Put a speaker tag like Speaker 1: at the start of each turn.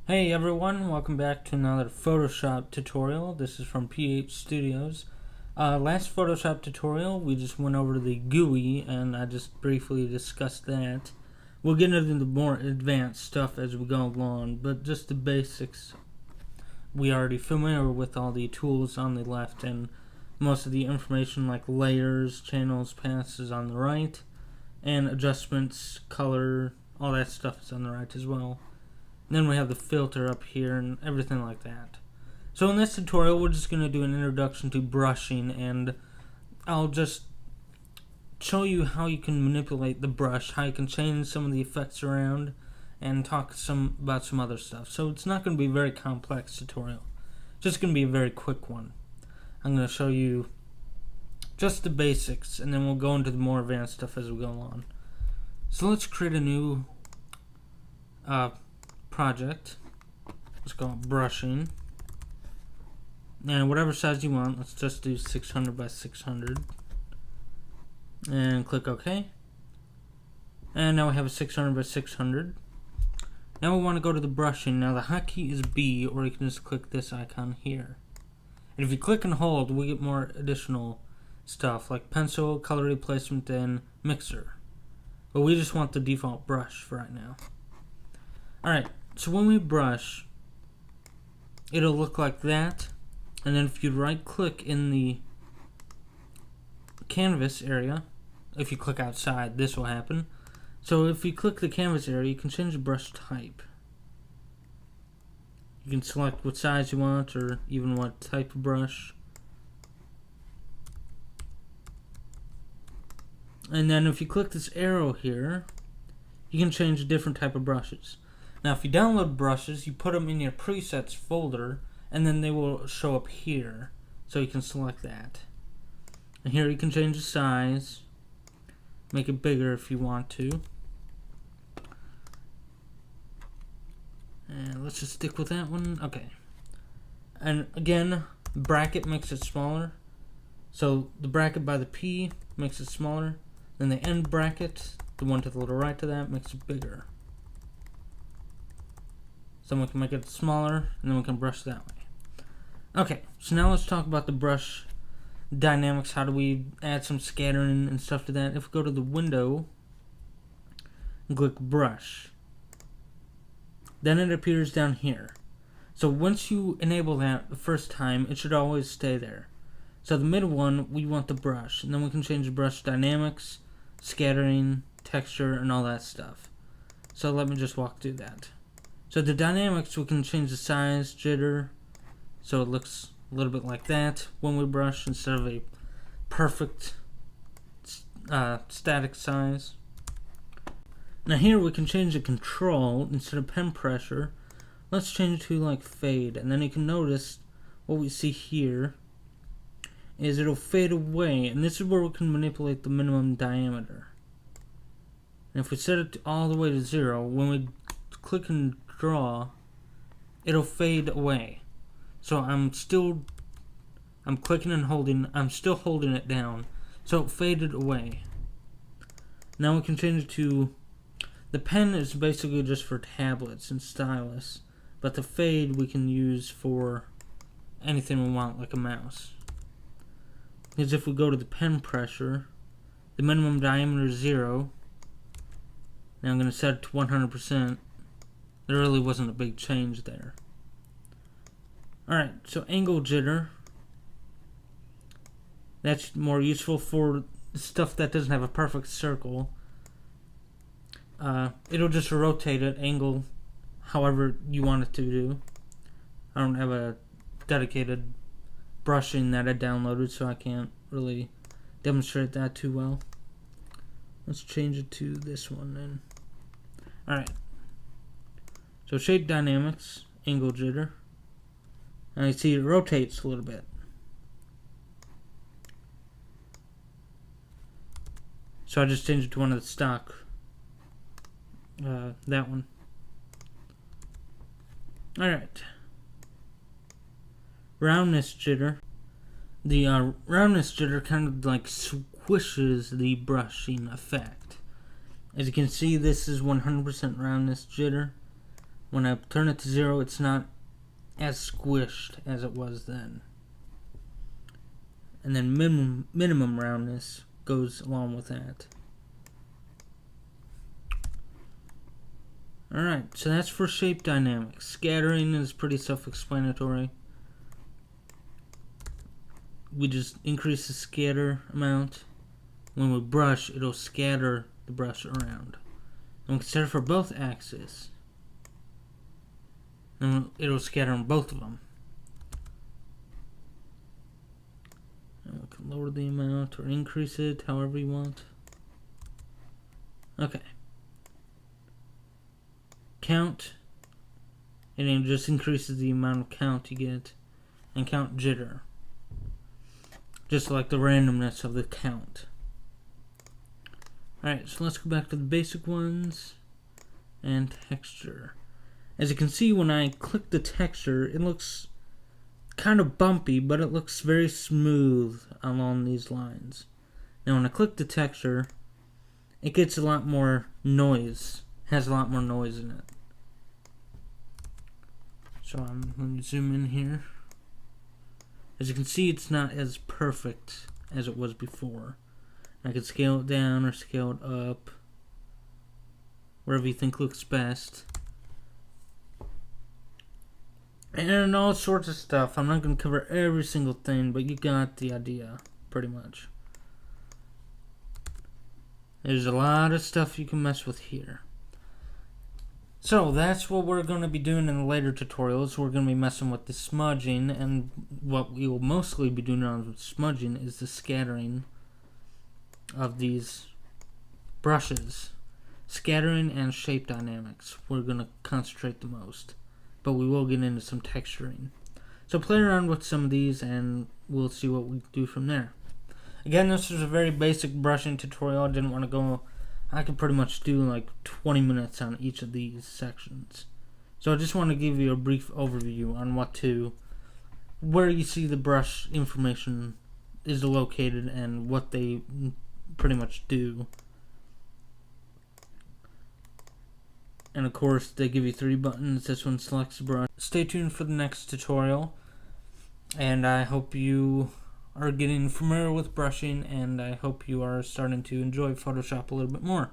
Speaker 1: Hey everyone, welcome back to another Photoshop tutorial. This is from PH Studios. Last Photoshop tutorial, we just went over the GUI and I just briefly discussed that. We'll get into the more advanced stuff as we go along, but just the basics. We are already familiar with all the tools on the left and most of the information like layers, channels, paths is on the right, and adjustments, color, all that stuff is on the right as well. Then we have the filter up here and everything like that. So in this tutorial, we're just going to do an introduction to brushing, and I'll just show you how you can manipulate the brush, how you can change some of the effects around, and talk about some other stuff. So it's not going to be a very complex tutorial. It's just going to be a very quick one. I'm going to show you just the basics, and then we'll go into the more advanced stuff as we go along. So let's create a new project. Let's call it brushing, and whatever size you want, let's just do 600 by 600 and click OK. And now we have a 600 by 600. Now we want to go to the brushing. Now the hotkey is B, or you can just click this icon here, and if you click and hold, we get more additional stuff like pencil, color replacement, and mixer, but we just want the default brush for right now. Alright, so when we brush, it'll look like that, and then if you right click in the canvas area, if you click outside, this will happen. So if you click the canvas area, you can change the brush type. You can select what size you want, or even what type of brush. And then if you click this arrow here, you can change different type of brushes. Now if you download brushes, you put them in your presets folder, and then they will show up here, so you can select that. And here you can change the size, make it bigger if you want to. And let's just stick with that one. Okay. And again, bracket makes it smaller. So the bracket by the P makes it smaller. Then the end bracket, the one to the little right to that, makes it bigger. So we can make it smaller, and then we can brush that way. Okay, so now let's talk about the brush dynamics. How do we add some scattering and stuff to that? If we go to the window and click brush, then it appears down here. So once you enable that the first time, it should always stay there. So the middle one, we want the brush, and then we can change the brush dynamics, scattering, texture, and all that stuff. So let me just walk through that. So the dynamics, we can change the size, jitter, so it looks a little bit like that when we brush instead of a perfect static size. Now here we can change the control. Instead of pen pressure, let's change it to like fade, and then you can notice what we see here is it'll fade away, and this is where we can manipulate the minimum diameter. And if we set it all the way to 0, when we click and draw, it'll fade away. So I'm clicking and holding, I'm still holding it down, so it faded away. Now we can change it to, the pen is basically just for tablets and stylus, but the fade we can use for anything we want, like a mouse. Because if we go to the pen pressure, the minimum diameter is 0. Now I'm going to set it to 100%. There really wasn't a big change there. Alright, so angle jitter. That's more useful for stuff that doesn't have a perfect circle. It'll just rotate it, angle, however you want it to do. I don't have a dedicated brushing that I downloaded, so I can't really demonstrate that too well. Let's change it to this one then. Alright. So shape dynamics, angle jitter. And you see it rotates a little bit. So I just changed it to one of the stock. That one. Alright. Roundness jitter. The roundness jitter kind of like squishes the brushing effect. As you can see, this is 100% roundness jitter. When I turn it to 0, it's not as squished as it was then. And then minimum roundness goes along with that. Alright, so that's for shape dynamics. Scattering is pretty self-explanatory. We just increase the scatter amount. When we brush, it'll scatter the brush around. And we can set it for both axes. And it'll scatter on both of them. And we can lower the amount or increase it however you want. Okay. Count. And it just increases the amount of count you get. And count jitter. Just like the randomness of the count. Alright, so let's go back to the basic ones. And texture. As you can see, when I click the texture, it looks kind of bumpy, but it looks very smooth along these lines. Now when I click the texture, it gets a lot more noise. Has a lot more noise in it. So I'm going to zoom in here. As you can see, it's not as perfect as it was before. I can scale it down or scale it up, wherever you think looks best. And all sorts of stuff. I'm not going to cover every single thing, but you got the idea, pretty much. There's a lot of stuff you can mess with here. So that's what we're going to be doing in the later tutorials. We're going to be messing with the smudging, and what we will mostly be doing on smudging is the scattering of these brushes. Scattering and shape dynamics we're going to concentrate the most, but we will get into some texturing. So play around with some of these and we'll see what we do from there. Again, this is a very basic brushing tutorial. I didn't want to go, I could pretty much do like 20 minutes on each of these sections. So I just want to give you a brief overview on where you see the brush information is located and what they pretty much do. And of course, they give you 3 buttons. This one selects the brush. Stay tuned for the next tutorial. And I hope you are getting familiar with brushing, and I hope you are starting to enjoy Photoshop a little bit more.